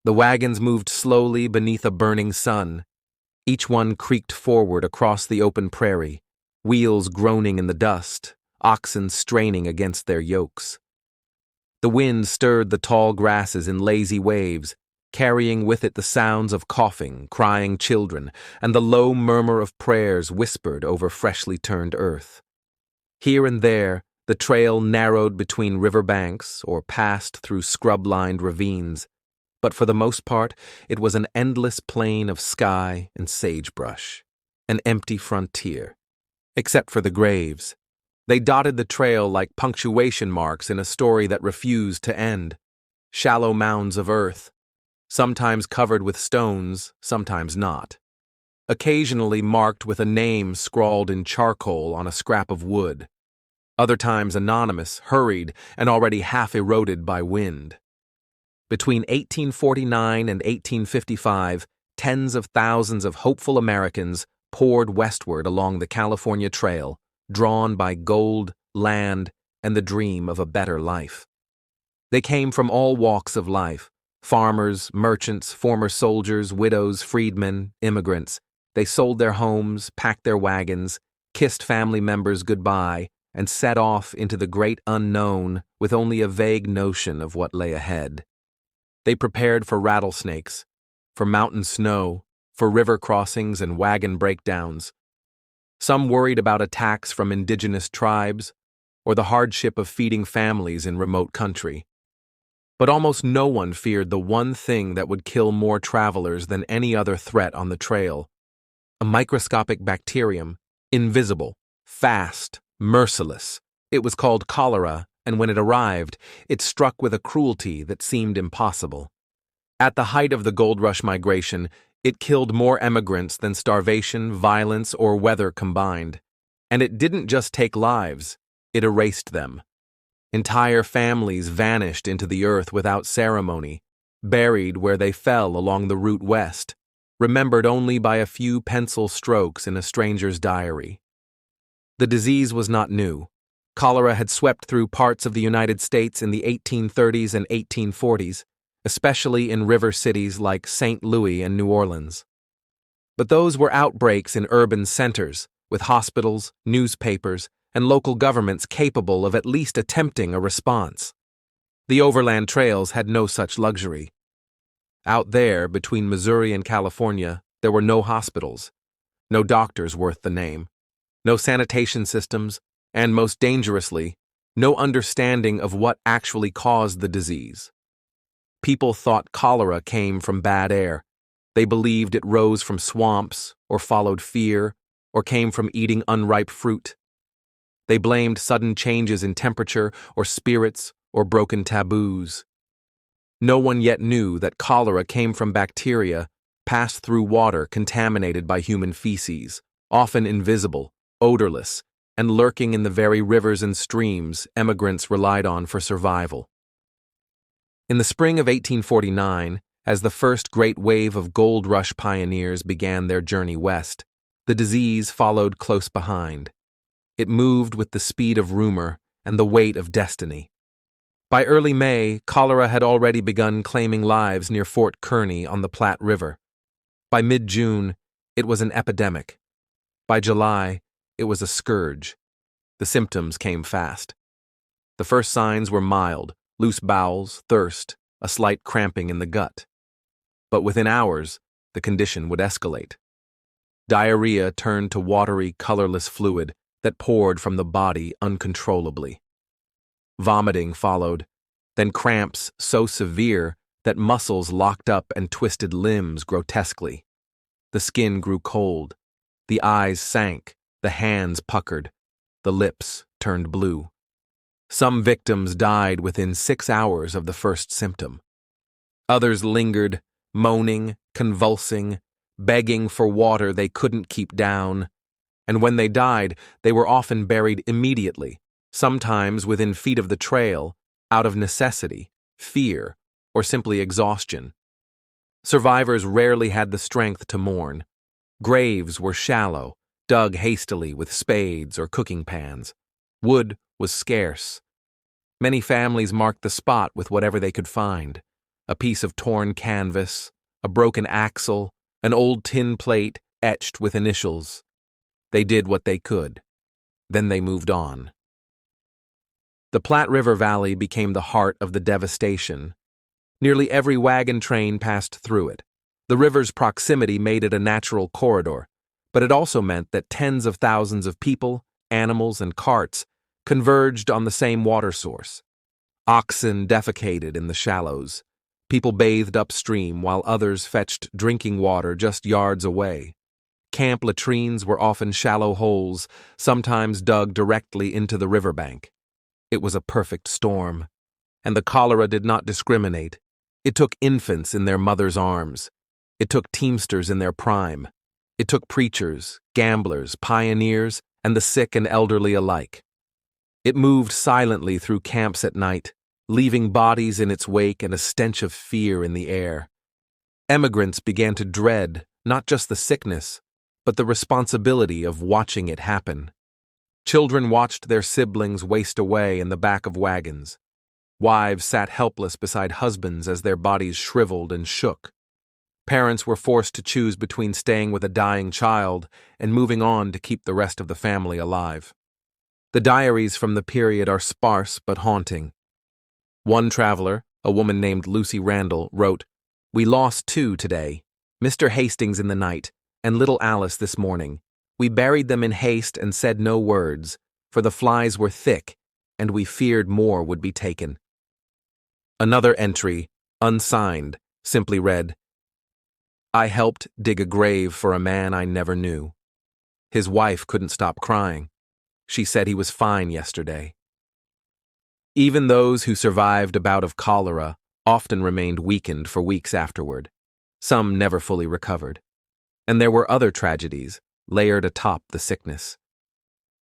The wagons moved slowly beneath a burning sun. Each one creaked forward across the open prairie, wheels groaning in the dust, oxen straining against their yokes. The wind stirred the tall grasses in lazy waves, carrying with it the sounds of coughing, crying children, and the low murmur of prayers whispered over freshly turned earth. Here and there, the trail narrowed between river banks or passed through scrub-lined ravines, but for the most part, it was an endless plain of sky and sagebrush, an empty frontier, except for the graves. They dotted the trail like punctuation marks in a story that refused to end. Shallow mounds of earth, sometimes covered with stones, sometimes not. Occasionally marked with a name scrawled in charcoal on a scrap of wood. Other times anonymous, hurried, and already half eroded by wind. Between 1849 and 1855, tens of thousands of hopeful Americans poured westward along the California Trail, drawn by gold, land, and the dream of a better life. They came from all walks of life: farmers, merchants, former soldiers, widows, freedmen, immigrants. They sold their homes, packed their wagons, kissed family members goodbye, and set off into the great unknown with only a vague notion of what lay ahead. They prepared for rattlesnakes, for mountain snow, for river crossings and wagon breakdowns. Some worried about attacks from indigenous tribes or the hardship of feeding families in remote country. But almost no one feared the one thing that would kill more travelers than any other threat on the trail: a microscopic bacterium, invisible, fast, merciless. It was called cholera, and when it arrived, it struck with a cruelty that seemed impossible. At the height of the gold rush migration, it killed more emigrants than starvation, violence, or weather combined. And it didn't just take lives, it erased them. Entire families vanished into the earth without ceremony, buried where they fell along the route west, remembered only by a few pencil strokes in a stranger's diary. The disease was not new. Cholera had swept through parts of the United States in the 1830s and 1840s, especially in river cities like St. Louis and New Orleans. But those were outbreaks in urban centers, with hospitals, newspapers, and local governments capable of at least attempting a response. The Overland trails had no such luxury. Out there, between Missouri and California, there were no hospitals, no doctors worth the name, no sanitation systems, and most dangerously, no understanding of what actually caused the disease. People thought cholera came from bad air. They believed it rose from swamps, or followed fear, or came from eating unripe fruit. They blamed sudden changes in temperature, or spirits, or broken taboos. No one yet knew that cholera came from bacteria passed through water contaminated by human feces, often invisible, odorless, and lurking in the very rivers and streams emigrants relied on for survival. In the spring of 1849, as the first great wave of gold rush pioneers began their journey west, the disease followed close behind. It moved with the speed of rumor and the weight of destiny. By early May, cholera had already begun claiming lives near Fort Kearny on the Platte River. By mid-June, it was an epidemic. By July, it was a scourge. The symptoms came fast. The first signs were mild: loose bowels, thirst, a slight cramping in the gut. But within hours, the condition would escalate. Diarrhea turned to watery, colorless fluid that poured from the body uncontrollably. Vomiting followed, then cramps so severe that muscles locked up and twisted limbs grotesquely. The skin grew cold, the eyes sank, the hands puckered, the lips turned blue. Some victims died within 6 hours of the first symptom. Others lingered, moaning, convulsing, begging for water they couldn't keep down. And when they died, they were often buried immediately, sometimes within feet of the trail, out of necessity, fear, or simply exhaustion. Survivors rarely had the strength to mourn. Graves were shallow, dug hastily with spades or cooking pans. Wood was scarce. Many families marked the spot with whatever they could find: a piece of torn canvas, a broken axle, an old tin plate etched with initials. They did what they could. Then they moved on. The Platte River Valley became the heart of the devastation. Nearly every wagon train passed through it. The river's proximity made it a natural corridor, but it also meant that tens of thousands of people, animals, and carts converged on the same water source. Oxen defecated in the shallows. People bathed upstream while others fetched drinking water just yards away. Camp latrines were often shallow holes, sometimes dug directly into the riverbank. It was a perfect storm, and the cholera did not discriminate. It took infants in their mothers' arms. It took teamsters in their prime. It took preachers, gamblers, pioneers, and the sick and elderly alike. It moved silently through camps at night, leaving bodies in its wake and a stench of fear in the air. Emigrants began to dread not just the sickness, but the responsibility of watching it happen. Children watched their siblings waste away in the back of wagons. Wives sat helpless beside husbands as their bodies shriveled and shook. Parents were forced to choose between staying with a dying child and moving on to keep the rest of the family alive. The diaries from the period are sparse but haunting. One traveler, a woman named Lucy Randall, wrote, "We lost two today, Mr. Hastings in the night, and little Alice this morning. We buried them in haste and said no words, for the flies were thick, and we feared more would be taken." Another entry, unsigned, simply read, "I helped dig a grave for a man I never knew. His wife couldn't stop crying. She said he was fine yesterday." Even those who survived a bout of cholera often remained weakened for weeks afterward. Some never fully recovered. And there were other tragedies, layered atop the sickness.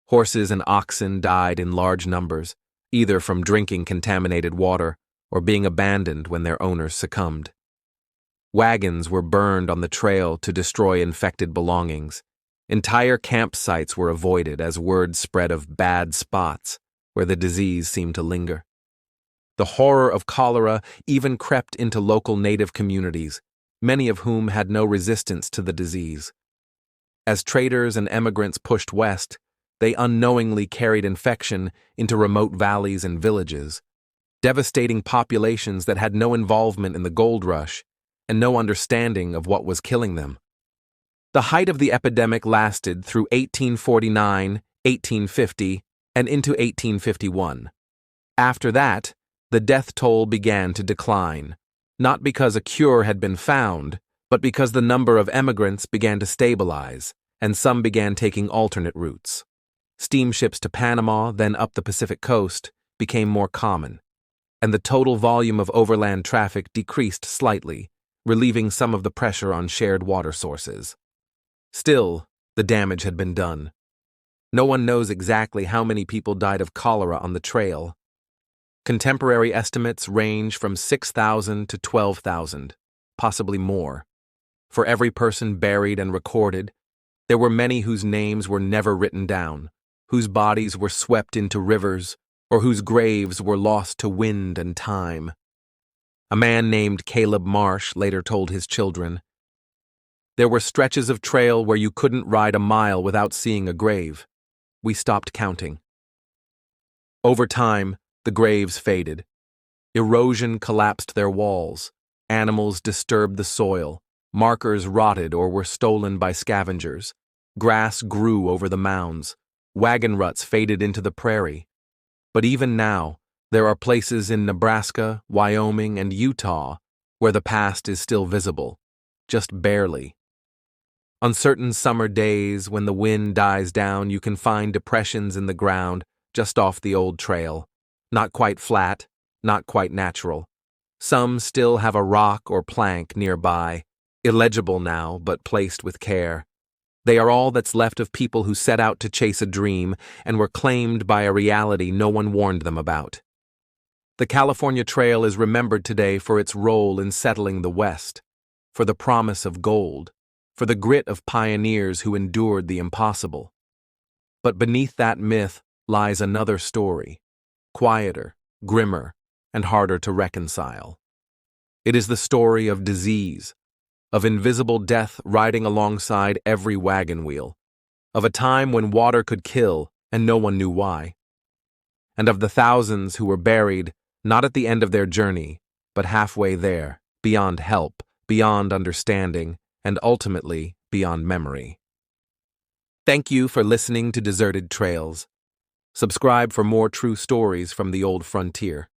Horses and oxen died in large numbers, either from drinking contaminated water or being abandoned when their owners succumbed. Wagons were burned on the trail to destroy infected belongings. Entire campsites were avoided as word spread of bad spots where the disease seemed to linger. The horror of cholera even crept into local native communities, many of whom had no resistance to the disease. As traders and emigrants pushed west, they unknowingly carried infection into remote valleys and villages, devastating populations that had no involvement in the gold rush and no understanding of what was killing them. The height of the epidemic lasted through 1849, 1850, and into 1851. After that, the death toll began to decline, not because a cure had been found, but because the number of emigrants began to stabilize, and some began taking alternate routes. Steamships to Panama, then up the Pacific coast, became more common, and the total volume of overland traffic decreased slightly, relieving some of the pressure on shared water sources. Still, the damage had been done. No one knows exactly how many people died of cholera on the trail. Contemporary estimates range from 6,000 to 12,000, possibly more. For every person buried and recorded, there were many whose names were never written down, whose bodies were swept into rivers, or whose graves were lost to wind and time. A man named Caleb Marsh later told his children, "There were stretches of trail where you couldn't ride a mile without seeing a grave. We stopped counting." Over time, the graves faded. Erosion collapsed their walls. Animals disturbed the soil. Markers rotted or were stolen by scavengers. Grass grew over the mounds. Wagon ruts faded into the prairie. But even now, there are places in Nebraska, Wyoming, and Utah where the past is still visible, just barely. On certain summer days, when the wind dies down, you can find depressions in the ground just off the old trail. Not quite flat, not quite natural. Some still have a rock or plank nearby, illegible now but placed with care. They are all that's left of people who set out to chase a dream and were claimed by a reality no one warned them about. The California Trail is remembered today for its role in settling the West, for the promise of gold, for the grit of pioneers who endured the impossible. But beneath that myth lies another story, quieter, grimmer, and harder to reconcile. It is the story of disease, of invisible death riding alongside every wagon wheel, of a time when water could kill and no one knew why, and of the thousands who were buried not at the end of their journey, but halfway there, beyond help, beyond understanding, and ultimately beyond memory. Thank you for listening to Deserted Trails. Subscribe for more true stories from the old frontier.